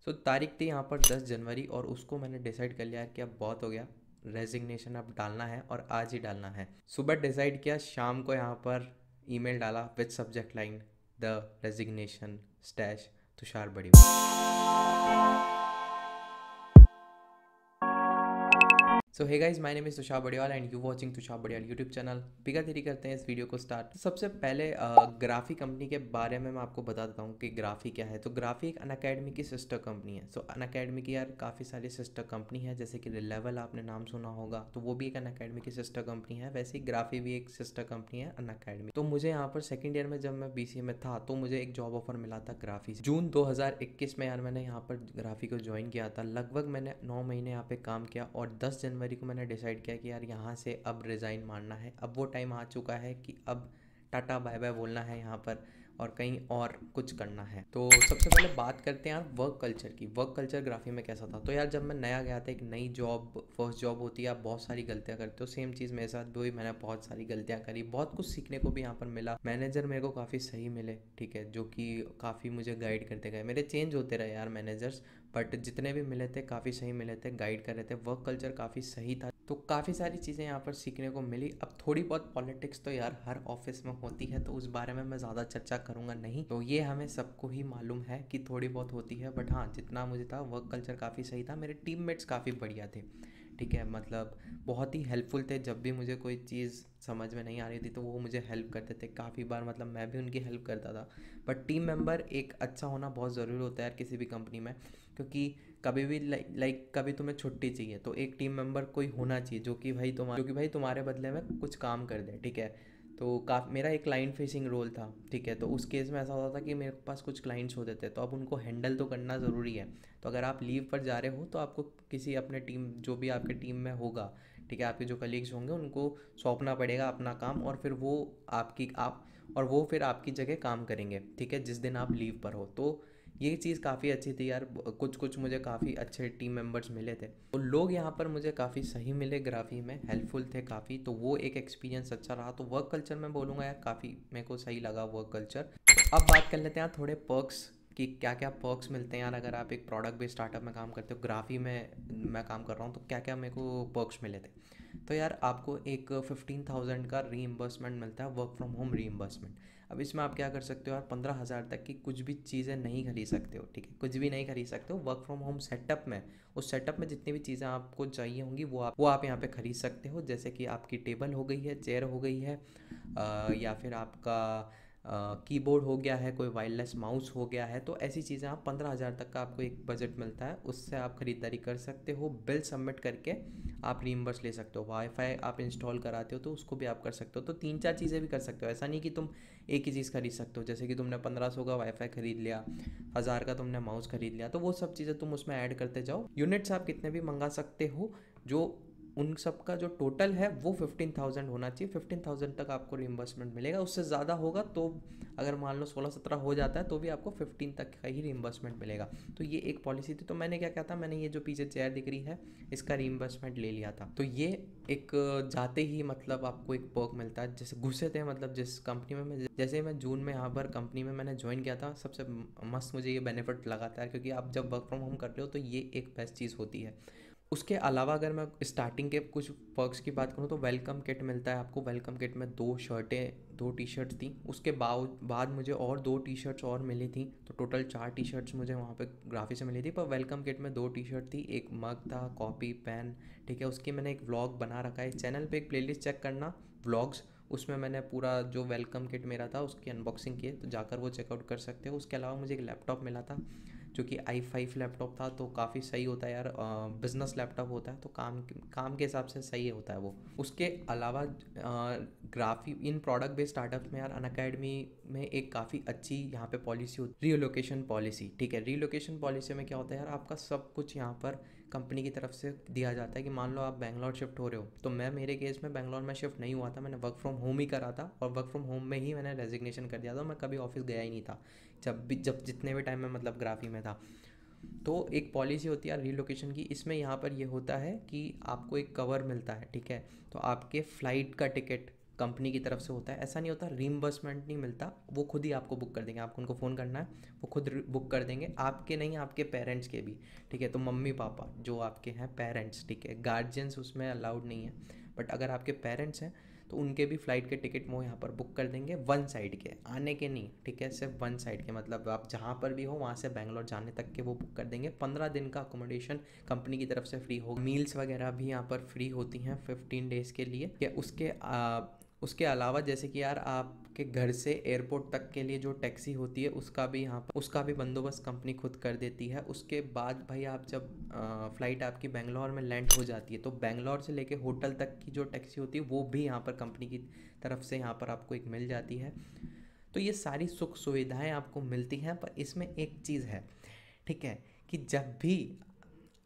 तारीख थी यहाँ पर 10 जनवरी और उसको मैंने डिसाइड कर लिया कि अब बहुत हो गया, रेजिग्नेशन अब डालना है और आज ही डालना है। सुबह डिसाइड किया, शाम को यहाँ पर ईमेल डाला with subject line the resignation stash Tushar Badiwal. So hey guys, my name is Tushar Badiwal and you watching Tushar Badiwal YouTube channel. बिगा धीरे करते हैं इस वीडियो को स्टार्ट। तो सबसे पहले ग्राफी कंपनी के बारे में मैं आपको बता देता हूँ कि ग्राफी क्या है। तो ग्राफी एक अनअकैडमी की सिस्टर कंपनी है। सो अनअकैडमी की यार काफ़ी सारी सिस्टर कंपनी है, जैसे कि लेवल आपने नाम सुना होगा, तो वो भी एक अनअकैडमी की सिस्टर कंपनी है। वैसे ही ग्राफी भी एक सिस्टर कंपनी है अनअकैडमी। तो मुझे यहाँ पर सेकेंड ईयर में जब मैं BCA में था तो मुझे एक जॉब ऑफर मिला था ग्राफी से। जून 2021 में यार मैंने यहाँ पर ग्राफी को ज्वाइन किया था। लगभग मैंने 9 महीने यहाँ पे काम किया और 10 जनवरी को मैंने डिसाइड किया कि यार यहाँ से अब रिज़ाइन मारना है। अब वो टाइम आ चुका है कि अब टाटा बाय बाय बोलना है यहाँ पर और कहीं और कुछ करना है। तो सबसे पहले बात करते हैं यार वर्क कल्चर की। वर्क कल्चर ग्राफी में कैसा था। तो यार जब मैं नया गया था, एक नई जॉब, फर्स्ट जॉब होती है, आप बहुत सारी गलतियाँ करते हो। सेम चीज़ मेरे साथ भी हुई, मैंने बहुत सारी गलतियाँ करी, बहुत कुछ सीखने को भी यहाँ पर मिला। मैनेजर मेरे को काफ़ी सही मिले, ठीक है, जो कि काफ़ी मुझे गाइड करते गए। मेरे चेंज होते रहे यार मैनेजर्स, बट जितने भी मिले थे काफ़ी सही मिले थे, गाइड कर रहे थे। वर्क कल्चर काफ़ी सही था, तो काफ़ी सारी चीज़ें यहाँ पर सीखने को मिली। अब थोड़ी बहुत पॉलिटिक्स तो यार हर ऑफिस में होती है, तो उस बारे में मैं ज़्यादा चर्चा करूँगा नहीं। तो ये हमें सबको ही मालूम है कि थोड़ी बहुत होती है, बट हाँ जितना मुझे था वर्क कल्चर काफ़ी सही था। मेरे टीममेट्स काफ़ी बढ़िया थे, ठीक है, मतलब बहुत ही हेल्पफुल थे। जब भी मुझे कोई चीज़ समझ में नहीं आ रही थी तो वो मुझे हेल्प करते थे काफ़ी बार, मतलब मैं भी उनकी हेल्प करता था। बट टीम मेंबर एक अच्छा होना बहुत ज़रूरी होता है यार किसी भी कंपनी में, क्योंकि कभी भी लाइक कभी तुम्हें छुट्टी चाहिए तो एक टीम मेंबर कोई होना चाहिए जो कि भाई तुम्हारे बदले में कुछ काम कर दे, ठीक है। तो मेरा एक क्लाइंट फेसिंग रोल था, ठीक है। तो उस केस में ऐसा होता था कि मेरे पास कुछ क्लाइंट्स होते थे, तो अब उनको हैंडल तो करना ज़रूरी है। तो अगर आप लीव पर जा रहे हो तो आपको किसी अपने टीम, जो भी आपके टीम में होगा, ठीक है, आपके जो कलीग्स होंगे उनको सौंपना पड़ेगा अपना काम, और फिर वो फिर आपकी जगह काम करेंगे, ठीक है, जिस दिन आप लीव पर हो। तो ये चीज़ काफ़ी अच्छी थी यार। कुछ कुछ मुझे काफ़ी अच्छे टीम मेंबर्स मिले थे, तो लोग यहाँ पर मुझे काफ़ी सही मिले, ग्राफी में हेल्पफुल थे काफ़ी। तो वो एक एक्सपीरियंस अच्छा रहा। तो वर्क कल्चर मैं बोलूँगा यार काफ़ी मेरे को सही लगा वर्क कल्चर। तो अब बात कर लेते हैं यार थोड़े पर्क्स कि क्या क्या पर्क्स मिलते हैं यार अगर आप एक प्रोडक्ट बेस्ड स्टार्टअप में काम करते हो। ग्राफी में मैं काम कर रहा हूँ, तो क्या क्या मेरे को पर्क्स मिले थे। तो यार आपको एक 15,000 का रीइम्बर्समेंट मिलता है, वर्क फ्रॉम होम रीइम्बर्समेंट। अब इसमें आप क्या कर सकते हो यार, 15,000 तक की कुछ भी चीज़ें नहीं खरीद सकते हो, ठीक है, कुछ भी नहीं खरीद सकते हो वर्क फ्रॉम होम सेटअप में। उस सेटअप में जितनी भी चीज़ें आपको चाहिए होंगी वो आप यहाँ पे खरीद सकते हो, जैसे कि आपकी टेबल हो गई है, चेयर हो गई है, या फिर आपका कीबोर्ड हो गया है, कोई वायरलेस माउस हो गया है। तो ऐसी चीज़ें आप 15,000 तक का आपको एक बजट मिलता है, उससे आप ख़रीदारी कर सकते हो। बिल सबमिट करके आप रीइम्बर्स ले सकते हो। वाईफाई आप इंस्टॉल कराते हो तो उसको भी आप कर सकते हो। तो 3-4 चीज़ें भी कर सकते हो, ऐसा नहीं कि तुम एक ही चीज़ खरीद सकते हो। जैसे कि तुमने 1500 का वाईफाई खरीद लिया, 1000 का तुमने माउस खरीद लिया, तो वो सब चीज़ें तुम उसमें ऐड करते जाओ। यूनिट्स आप कितने भी मंगा सकते हो, जो उन सब का जो टोटल है वो 15,000 होना चाहिए। 15,000 तक आपको रिइम्बर्समेंट मिलेगा। उससे ज़्यादा होगा तो अगर मान लो 16-17 हो जाता है तो भी आपको 15 तक का ही रिइम्बर्समेंट मिलेगा। तो ये एक पॉलिसी थी। तो मैंने क्या किया था, मैंने ये जो पीछे चेयर दिख रही है इसका रिइम्बर्समेंट ले लिया था। तो ये एक जाते ही मतलब आपको एक पर्क मिलता है। जैसे घुसे थे, मतलब जिस कंपनी में जैसे मैं जून में यहाँ पर कंपनी में मैंने ज्वाइन किया था, सबसे मस्त मुझे ये बेनिफिट लगा था, क्योंकि आप जब वर्क फ्रॉम होम कर रहे हो तो ये एक बेस्ट चीज़ होती है। उसके अलावा अगर मैं स्टार्टिंग के कुछ पर्क्स की बात करूँ तो वेलकम किट मिलता है आपको। वेलकम किट में 2 शर्टें, 2 टी शर्ट्स थी। उसके बाद मुझे और 2 टी शर्ट्स और मिली थी, तो टोटल 4 टी शर्ट्स मुझे वहाँ पे ग्राफी से मिली थी। पर वेलकम किट में 2 टी शर्ट थी, एक मग था, कॉपी पेन, ठीक है। उसकी मैंने एक व्लॉग बना रखा है चैनल पे, एक प्लेलिस्ट चेक करना व्लॉग्स, उसमें मैंने पूरा जो वेलकम किट मेरा था उसकी अनबॉक्सिंग की है, तो जाकर वो चेकआउट कर सकते हो। उसके अलावा मुझे एक लैपटॉप मिला था जो कि i5 लैपटॉप था, तो काफ़ी सही होता है यार। बिज़नेस लैपटॉप होता है तो काम के हिसाब से सही होता है वो। उसके अलावा ग्राफी इन प्रोडक्ट बेस्ड स्टार्टअप्स में यार अनअकैडमी में एक काफ़ी अच्छी यहाँ पे पॉलिसी होती है, रीलोकेशन पॉलिसी, ठीक है। रीलोकेशन पॉलिसी में क्या होता है यार, आपका सब कुछ यहाँ पर कंपनी की तरफ से दिया जाता है। कि मान लो आप बैंगलोर शिफ्ट हो रहे हो, तो मेरे केस में बैंगलोर में शिफ्ट नहीं हुआ था, मैंने वर्क फ्रॉम होम ही करा था, और वर्क फ्रॉम होम में ही मैंने रेजिग्नेशन कर दिया था। मैं कभी ऑफिस गया ही नहीं था, जब जितने भी टाइम में मतलब ग्राफी में था। तो एक पॉलिसी होती है रीलोकेशन की। इसमें यहाँ पर ये होता है कि आपको एक कवर मिलता है, ठीक है। तो आपके फ़्लाइट का टिकट, कंपनी की तरफ से होता है। ऐसा नहीं होता, रीइंबर्समेंट नहीं मिलता, वो खुद ही आपको बुक कर देंगे। आपको उनको फ़ोन करना है, वो खुद बुक कर देंगे, आपके नहीं आपके पेरेंट्स के भी, ठीक है। तो मम्मी पापा जो आपके हैं पेरेंट्स, ठीक है, गार्जियंस उसमें अलाउड नहीं है, बट अगर आपके पेरेंट्स हैं तो उनके भी फ़्लाइट के टिकट वो यहाँ पर बुक कर देंगे, वन साइड के, आने के नहीं, ठीक है, सिर्फ वन साइड के, मतलब आप जहाँ पर भी हो वहाँ से बैंगलोर जाने तक के वो बुक कर देंगे। 15 दिन का अकोमोडेशन कंपनी की तरफ से फ्री हो, मील्स वगैरह भी यहाँ पर फ्री होती हैं 15 डेज़ के लिए। या उसके अलावा जैसे कि यार आपके घर से एयरपोर्ट तक के लिए जो टैक्सी होती है उसका भी यहाँ पर उसका भी बंदोबस्त कंपनी खुद कर देती है। उसके बाद भाई आप जब फ़्लाइट आपकी बेंगलोर में लैंड हो जाती है तो बेंगलोर से लेके होटल तक की जो टैक्सी होती है वो भी यहाँ पर कंपनी की तरफ से यहाँ पर आपको एक मिल जाती है। तो ये सारी सुख सुविधाएं आपको मिलती हैं, पर इसमें एक चीज़ है, ठीक है, कि जब भी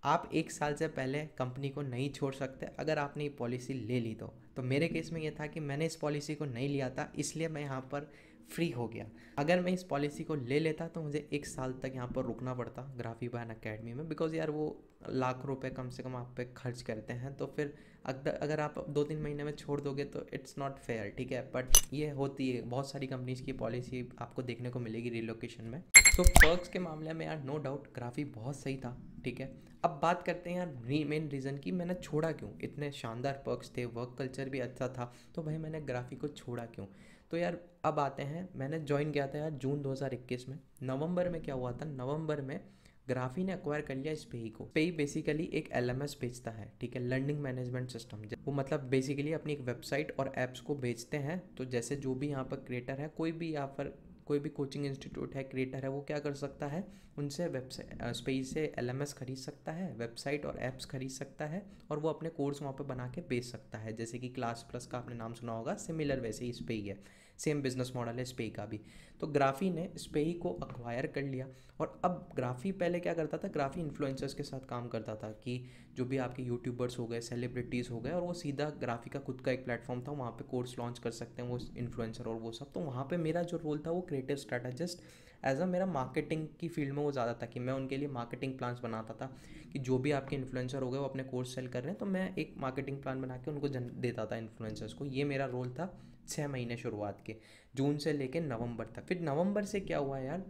आप 1 साल से पहले कंपनी को नहीं छोड़ सकते अगर आपने ये पॉलिसी ले ली तो मेरे केस में ये था कि मैंने इस पॉलिसी को नहीं लिया था, इसलिए मैं यहाँ पर फ्री हो गया। अगर मैं इस पॉलिसी को ले लेता तो मुझे 1 साल तक यहाँ पर रुकना पड़ता ग्राफीबा अकेडमी में, बिकॉज यार वो लाख रुपए कम से कम आप पे खर्च करते हैं, तो फिर अगर आप 2-3 महीने में छोड़ दोगे तो इट्स नॉट फेयर, ठीक है। बट ये होती है, बहुत सारी कंपनीज की पॉलिसी आपको देखने को मिलेगी रिलोकेशन में। तो पर्क्स के मामले में यार नो डाउट ग्राफी बहुत सही था, ठीक है। अब बात करते हैं यार मेन रीज़न की मैंने छोड़ा क्यों। इतने शानदार पर्क्स थे, वर्क कल्चर भी अच्छा था, तो भाई मैंने ग्राफी को छोड़ा क्यों। तो यार अब आते हैं, मैंने ज्वाइन किया था यार जून 2021 में। नवंबर में क्या हुआ था, नवंबर में ग्राफी ने अक्वायर कर लिया स्पेई को। स्पेई बेसिकली एक एलएमएस बेचता है, ठीक है, लर्निंग मैनेजमेंट सिस्टम। वो मतलब बेसिकली अपनी एक वेबसाइट और ऐप्स को बेचते हैं। तो जैसे जो भी यहाँ पर क्रिएटर है, कोई भी कोचिंग इंस्टीट्यूट है, क्रिएटर है, वो क्या कर सकता है, उनसे वेबसाइट स्पेई से एलएमएस खरीद सकता है, वेबसाइट और ऐप्स खरीद सकता है, और वो अपने कोर्स वहाँ पे बना के बेच सकता है। जैसे कि क्लास प्लस का आपने नाम सुना होगा, सिमिलर वैसे ही स्पेई है, सेम बिजनेस मॉडल है स्पेई का भी। तो ग्राफी ने स्पेई को अक्वायर कर लिया। और अब ग्राफी पहले क्या करता था, ग्राफी इन्फ्लुएंसर्स के साथ काम करता था, कि जो भी आपके यूट्यूबर्स हो गए, सेलिब्रिटीज़ हो गए, और वो सीधा ग्राफी का खुद का एक प्लेटफॉर्म था, वहाँ पे कोर्स लॉन्च कर सकते हैं वो इन्फ्लुएंसर और वो सब। तो वहाँ पे मेरा जो रोल था वो क्रिएटिव स्ट्रेटेजिस्ट एज अ, मेरा मार्केटिंग की फील्ड में वो ज़्यादा था, कि मैं उनके लिए मार्केटिंग प्लान्स बनाता था, कि जो भी आपके इन्फ्लुएंसर हो गए वो अपने कोर्स सेल कर रहे हैं, तो मैं एक मार्केटिंग प्लान बना के उनको देता था इन्फ्लुएंसर्स को। ये मेरा रोल था 6 महीने शुरुआत के, जून से लेकर नवंबर तक। फिर नवंबर से क्या हुआ यार,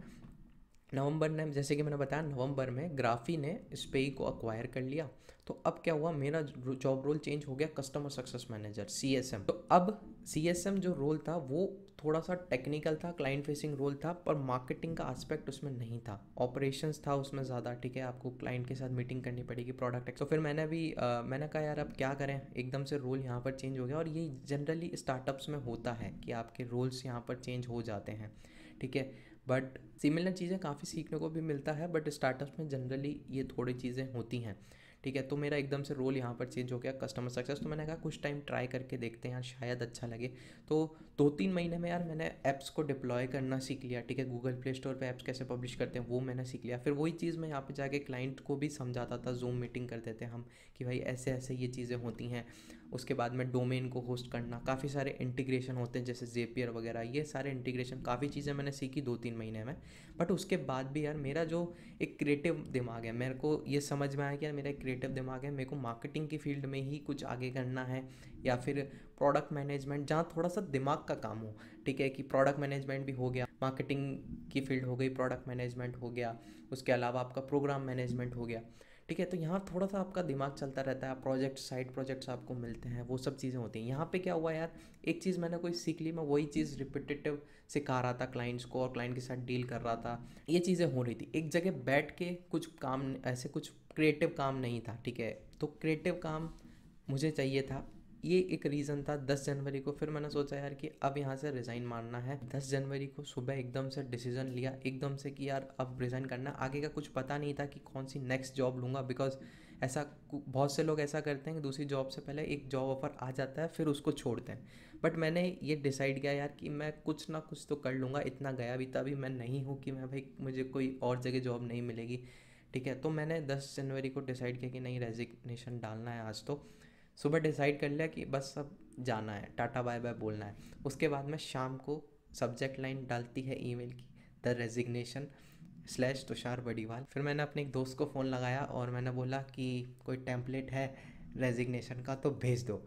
नवंबर ने, जैसे कि मैंने बताया, नवंबर में ग्राफी ने स्पेई को अक्वायर कर लिया। तो अब क्या हुआ, मेरा जॉब रोल चेंज हो गया कस्टमर सक्सेस मैनेजर, CSM। तो अब CSM जो रोल था वो थोड़ा सा टेक्निकल था, क्लाइंट फेसिंग रोल था, पर मार्केटिंग का एस्पेक्ट उसमें नहीं था, ऑपरेशंस था उसमें ज़्यादा, ठीक है। आपको क्लाइंट के साथ मीटिंग करनी पड़ेगी, प्रोडक्ट। तो फिर मैंने कहा यार अब क्या करें, एकदम से रोल यहाँ पर चेंज हो गया। और ये जनरली स्टार्टअप्स में होता है कि आपके रोल्स यहाँ पर चेंज हो जाते हैं, ठीक है। बट सिमिलर चीज़ें काफ़ी सीखने को भी मिलता है, बट स्टार्टअप्स में जनरली ये थोड़ी चीज़ें होती हैं, ठीक है। तो मेरा एकदम से रोल यहाँ पर चेंज हो गया कस्टमर सक्सेस। तो मैंने कहा कुछ टाइम ट्राई करके देखते हैं यार, शायद अच्छा लगे। तो 2-3 महीने में यार मैंने ऐप्स को डिप्लॉय करना सीख लिया, ठीक है। गूगल प्ले स्टोर पे ऐप्स कैसे पब्लिश करते हैं वो मैंने सीख लिया। फिर वही चीज़ मैं यहाँ पे जाके क्लाइंट को भी समझाता था, जूम मीटिंग करते थे हम, कि भाई ऐसे ऐसे ये चीज़ें होती हैं। उसके बाद में डोमेन को होस्ट करना, काफ़ी सारे इंटीग्रेशन होते हैं जैसे जेपियर वगैरह, ये सारे इंटीग्रेशन, काफ़ी चीज़ें मैंने सीखी 2-3 महीने में। बट उसके बाद भी यार मेरा जो एक क्रिएटिव दिमाग है, मेरे को ये समझ में आया कि यार मेरा एक क्रिएटिव दिमाग है, मेरे को मार्केटिंग की फील्ड में ही कुछ आगे करना है, या फिर प्रोडक्ट मैनेजमेंट जहाँ थोड़ा सा दिमाग का काम हो, ठीक है। कि प्रोडक्ट मैनेजमेंट भी हो गया, मार्केटिंग की फील्ड हो गई, प्रोडक्ट मैनेजमेंट हो गया, उसके अलावा आपका प्रोग्राम मैनेजमेंट हो गया, ठीक है। तो यहाँ थोड़ा सा आपका दिमाग चलता रहता है, प्रोजेक्ट साइड प्रोजेक्ट्स आपको मिलते हैं, वो सब चीज़ें होती हैं। यहाँ पे क्या हुआ यार, एक चीज़ मैंने कोई सीख ली, मैं वही चीज़ रिपीटेटिव सिखा रहा था क्लाइंट्स को, और क्लाइंट के साथ डील कर रहा था, ये चीज़ें हो रही थी। एक जगह बैठ के कुछ काम, ऐसे कुछ क्रिएटिव काम नहीं था, ठीक है। तो क्रिएटिव काम मुझे चाहिए था, ये एक रीज़न था 10 जनवरी को। फिर मैंने सोचा यार कि अब यहाँ से रिज़ाइन मारना है। 10 जनवरी को सुबह एकदम से डिसीजन लिया, एकदम से कि यार अब रिज़ाइन करना। आगे का कुछ पता नहीं था कि कौन सी नेक्स्ट जॉब लूँगा, बिकॉज ऐसा बहुत से लोग ऐसा करते हैं कि दूसरी जॉब से पहले एक जॉब ऑफर आ जाता है फिर उसको छोड़ते हैं। बट मैंने ये डिसाइड किया यार कि मैं कुछ ना कुछ तो कर लूँगा, इतना गया भी तभी मैं नहीं हूँ कि मैं भाई मुझे कोई और जगह जॉब नहीं मिलेगी, ठीक है। तो मैंने 10 जनवरी को डिसाइड किया कि नहीं, रेजिग्नेशन डालना है आज। तो सुबह डिसाइड कर लिया कि बस अब जाना है, टाटा बाय बाय बोलना है। उसके बाद में शाम को सब्जेक्ट लाइन डालती है ईमेल की, द रेजिग्नेशन / तुषार बड़ीवाल। फिर मैंने अपने एक दोस्त को फ़ोन लगाया और मैंने बोला कि कोई टेम्पलेट है रेजिग्नेशन का तो भेज दो।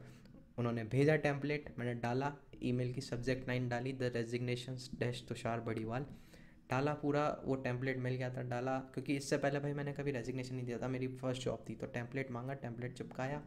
उन्होंने भेजा टेम्पलेट, मैंने डाला, ईमेल की सब्जेक्ट लाइन डाली the resignation dash Tushar Badiwal, डाला पूरा, वो टेम्पलेट मिल गया था, डाला, क्योंकि इससे पहले भाई मैंने कभी रेजिग्नेशन नहीं दिया था, मेरी फर्स्ट जॉब थी, तो टेम्पलेट मांगा, टेम्पलेट चिपकाया,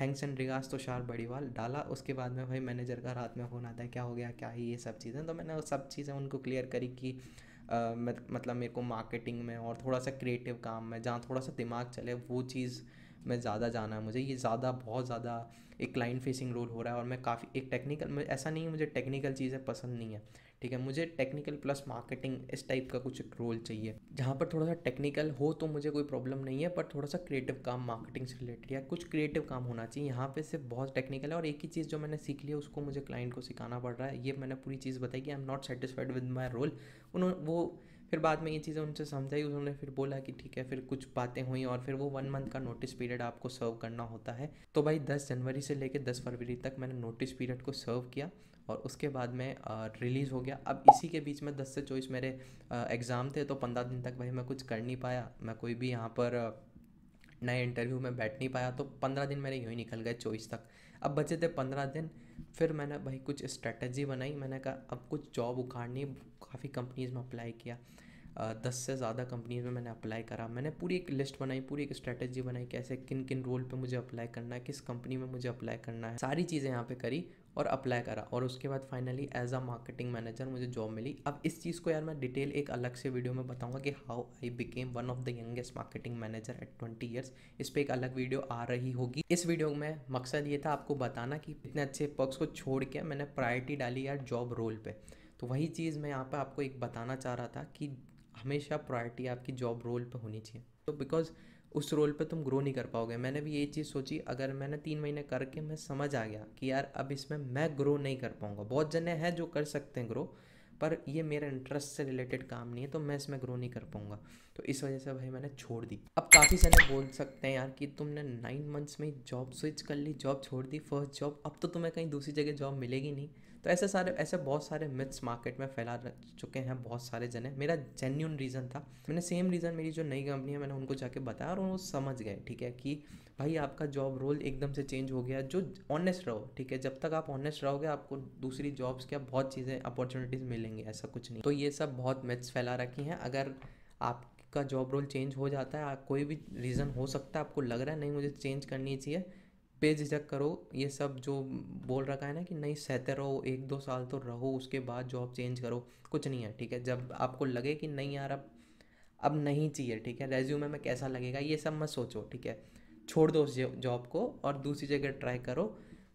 thanks and regards Tushar Badiwal डाला। उसके बाद में भाई मैनेजर का रात में फ़ोन आता है, क्या हो गया, क्या है, ये सब चीज़ें, तो मैंने वो सब चीज़ें उनको क्लियर करी कि मतलब मेरे को मार्केटिंग में और थोड़ा सा क्रिएटिव काम में जहाँ थोड़ा सा दिमाग चले वो चीज़ में ज़्यादा जाना है मुझे, ये ज़्यादा बहुत ज़्यादा एक क्लाइंट फेसिंग रोल हो रहा है, और मैं काफ़ी एक टेक्निकल में, ऐसा नहीं है मुझे टेक्निकल चीज़ें पसंद नहीं है, ठीक है, मुझे टेक्निकल प्लस मार्केटिंग इस टाइप का कुछ एक रोल चाहिए जहाँ पर थोड़ा सा टेक्निकल हो तो मुझे कोई प्रॉब्लम नहीं है, पर थोड़ा सा क्रिएटिव काम मार्केटिंग से रिलेटेड या कुछ क्रिएटिव काम होना चाहिए। यहाँ पे सिर्फ बहुत टेक्निकल है, और एक ही चीज़ जो मैंने सीख लिया उसको मुझे क्लाइंट को सिखाना पड़ रहा है, ये मैंने पूरी चीज़ बताई कि I am not satisfied with my role. उन्होंने वो फिर बाद में ये चीज़ें उनसे समझाई, उन्होंने फिर बोला कि ठीक है, फिर कुछ बातें हुई, और फिर वो 1 मंथ का नोटिस पीरियड आपको सर्व करना होता है। तो भाई 10 जनवरी से लेकर 10 फरवरी तक मैंने नोटिस पीरियड को सर्व किया, और उसके बाद में रिलीज़ हो गया। अब इसी के बीच में 10 से 24 मेरे एग्ज़ाम थे, तो 15 दिन तक भाई मैं कुछ कर नहीं पाया, मैं कोई भी यहाँ पर नए इंटरव्यू में बैठ नहीं पाया, तो 15 दिन मेरे यूँ ही निकल गए 24 तक। अब बचे थे 15 दिन, फिर मैंने भाई कुछ स्ट्रेटजी बनाई, मैंने कहा अब कुछ जॉब उखाड़नी, काफ़ी कंपनीज़ में अप्लाई किया, 10 से ज़्यादा कंपनीज़ में मैंने अप्लाई करा, मैंने पूरी एक लिस्ट बनाई, पूरी एक स्ट्रेटजी बनाई, कैसे किन किन रोल पे मुझे अप्लाई करना है, किस कंपनी में मुझे अप्लाई करना है, सारी चीज़ें यहाँ पे करी और अप्लाई करा, और उसके बाद finally as a marketing manager मुझे जॉब मिली। अब इस चीज़ को यार मैं डिटेल एक अलग से वीडियो में बताऊंगा कि how I became one of the youngest marketing manager eight 20 years. इस पर एक अलग वीडियो आ रही होगी। इस वीडियो में मकसद ये था आपको बताना कि इतने अच्छे पर्क्स को छोड़ के मैंने प्रायोरिटी डाली यार जॉब रोल पे। तो वही चीज़ मैं यहाँ पे आपको एक बताना चाह रहा था कि हमेशा प्रायोरिटी आपकी जॉब रोल पे होनी चाहिए, तो बिकॉज उस रोल पे तुम ग्रो नहीं कर पाओगे। मैंने भी ये चीज़ सोची, अगर मैंने 3 महीने करके मैं समझ आ गया कि यार अब इसमें मैं ग्रो नहीं कर पाऊँगा, बहुत जने हैं जो कर सकते हैं ग्रो, पर ये मेरा इंटरेस्ट से रिलेटेड काम नहीं है, तो मैं इसमें ग्रो नहीं कर पाऊँगा, तो इस वजह से भाई मैंने छोड़ दी। अब काफ़ी सारे बोल सकते हैं यार कि तुमने 9 मंथ्स में जॉब स्विच कर ली, जॉब छोड़ दी, फर्स्ट जॉब, अब तो तुम्हें कहीं दूसरी जगह जॉब मिलेगी नहीं। तो ऐसे बहुत सारे मिथ्स मार्केट में फैला चुके हैं बहुत सारे जने। मेरा जेन्यून रीज़न था, मैंने सेम रीज़न मेरी जो नई कंपनी है मैंने उनको जाके बताया, और वो समझ गए, ठीक है, कि भाई आपका जॉब रोल एकदम से चेंज हो गया, जो ऑनेस्ट रहो, ठीक है, जब तक आप ऑनेस्ट रहोगे आपको दूसरी जॉब्स क्या बहुत चीज़ें अपॉर्चुनिटीज़ मिलेंगी, ऐसा कुछ नहीं। तो ये सब बहुत मिथ्स फैला रखी हैं। अगर आपका जॉब रोल चेंज हो जाता है, कोई भी रीज़न हो सकता है, आपको लग रहा है नहीं मुझे चेंज करनी चाहिए, बेझिझक करो। ये सब जो बोल रखा है ना कि नहीं सहते रहो, 1-2 साल तो रहो उसके बाद जॉब चेंज करो, कुछ नहीं है, ठीक है। जब आपको लगे कि नहीं यार अब नहीं चाहिए, ठीक है, रेज्यूमे में कैसा लगेगा ये सब मत सोचो, ठीक है, छोड़ दो उस जॉब को और दूसरी जगह ट्राई करो,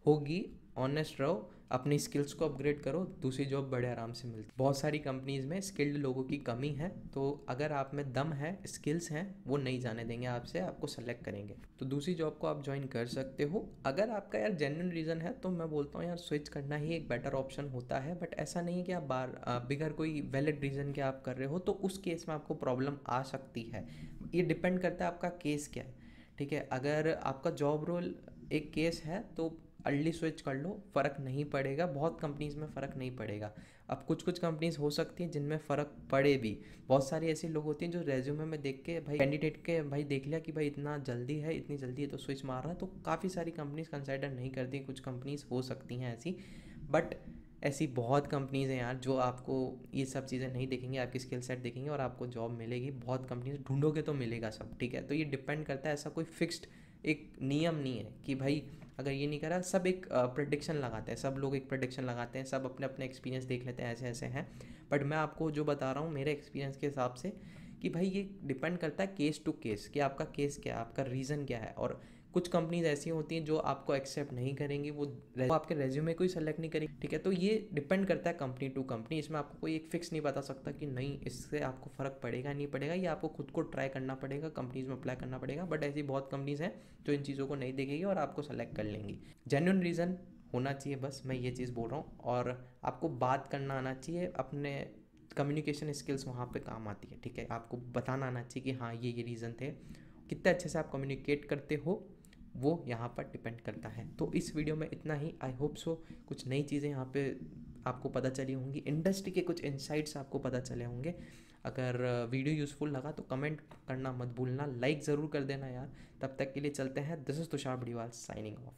होगी, ऑनेस्ट रहो, अपनी स्किल्स को अपग्रेड करो, दूसरी जॉब बड़े आराम से मिलती। बहुत सारी कंपनीज़ में स्किल्ड लोगों की कमी है, तो अगर आप में दम है, स्किल्स हैं, वो नहीं जाने देंगे आपसे, आपको सेलेक्ट करेंगे, तो दूसरी जॉब को आप ज्वाइन कर सकते हो। अगर आपका यार जेन्युइन रीज़न है तो मैं बोलता हूँ यार स्विच करना ही एक बेटर ऑप्शन होता है, बट ऐसा नहीं है कि आप बिगर कोई वैलिड रीज़न के आप कर रहे हो तो उस केस में आपको प्रॉब्लम आ सकती है। ये डिपेंड करता है आपका केस क्या है, ठीक है। अगर आपका जॉब रोल एक केस है तो अर्ली स्विच कर लो, फ़र्क नहीं पड़ेगा, बहुत कंपनीज़ में फ़र्क नहीं पड़ेगा। अब कुछ कुछ कंपनीज़ हो सकती हैं जिनमें फ़र्क पड़े भी। बहुत सारे ऐसे लोग होते हैं जो रेज्यूमे में देख के भाई कैंडिडेट के भाई देख लिया कि भाई इतना जल्दी है, इतनी जल्दी है तो स्विच मार रहा है, तो काफ़ी सारी कंपनीज़ कंसिडर नहीं करती। कुछ कंपनीज़ हो सकती हैं ऐसी, बट ऐसी बहुत कंपनीज़ हैं यार जो आपको ये सब चीज़ें नहीं देखेंगे, आपकी स्किल सेट देखेंगे और आपको जॉब मिलेगी। बहुत कंपनीज ढूंढोगे तो मिलेगा सब, ठीक है। तो ये डिपेंड करता है, ऐसा कोई फिक्स्ड एक नियम नहीं है कि भाई अगर ये नहीं करा, सब एक प्रडिक्शन लगाते हैं, सब लोग एक प्रडिक्शन लगाते हैं, सब अपने अपने एक्सपीरियंस देख लेते हैं, ऐसे ऐसे हैं। बट मैं आपको जो बता रहा हूँ मेरे एक्सपीरियंस के हिसाब से कि भाई ये डिपेंड करता है केस टू केस कि आपका केस क्या है, आपका रीज़न क्या है। और कुछ कंपनीज ऐसी होती हैं जो आपको एक्सेप्ट नहीं करेंगी, वो आपके रेज्यूमे को ही सेलेक्ट नहीं करेंगी, ठीक है। तो ये डिपेंड करता है कंपनी टू कंपनी, इसमें आपको कोई एक फिक्स नहीं बता सकता कि नहीं इससे आपको फ़र्क पड़ेगा नहीं पड़ेगा, ये आपको खुद को ट्राई करना पड़ेगा, कंपनीज में अप्लाई करना पड़ेगा। बट ऐसी बहुत कंपनीज हैं जो इन चीज़ों को नहीं देखेगी और आपको सेलेक्ट कर लेंगी। जेन्युइन रीज़न होना चाहिए, बस मैं ये चीज़ बोल रहा हूँ। और आपको बात करना आना चाहिए, अपने कम्युनिकेशन स्किल्स वहाँ पे काम आती है, ठीक है। आपको बताना आना चाहिए कि हाँ ये रीज़न थे। कितने अच्छे से आप कम्युनिकेट करते हो वो यहाँ पर डिपेंड करता है। तो इस वीडियो में इतना ही। आई होप सो कुछ नई चीज़ें यहाँ पे आपको पता चली होंगी, इंडस्ट्री के कुछ इनसाइट्स आपको पता चले होंगे। अगर वीडियो यूज़फुल लगा तो कमेंट करना मत भूलना, लाइक ज़रूर कर देना यार। तब तक के लिए चलते हैं, this is Tushar Badiwal signing off.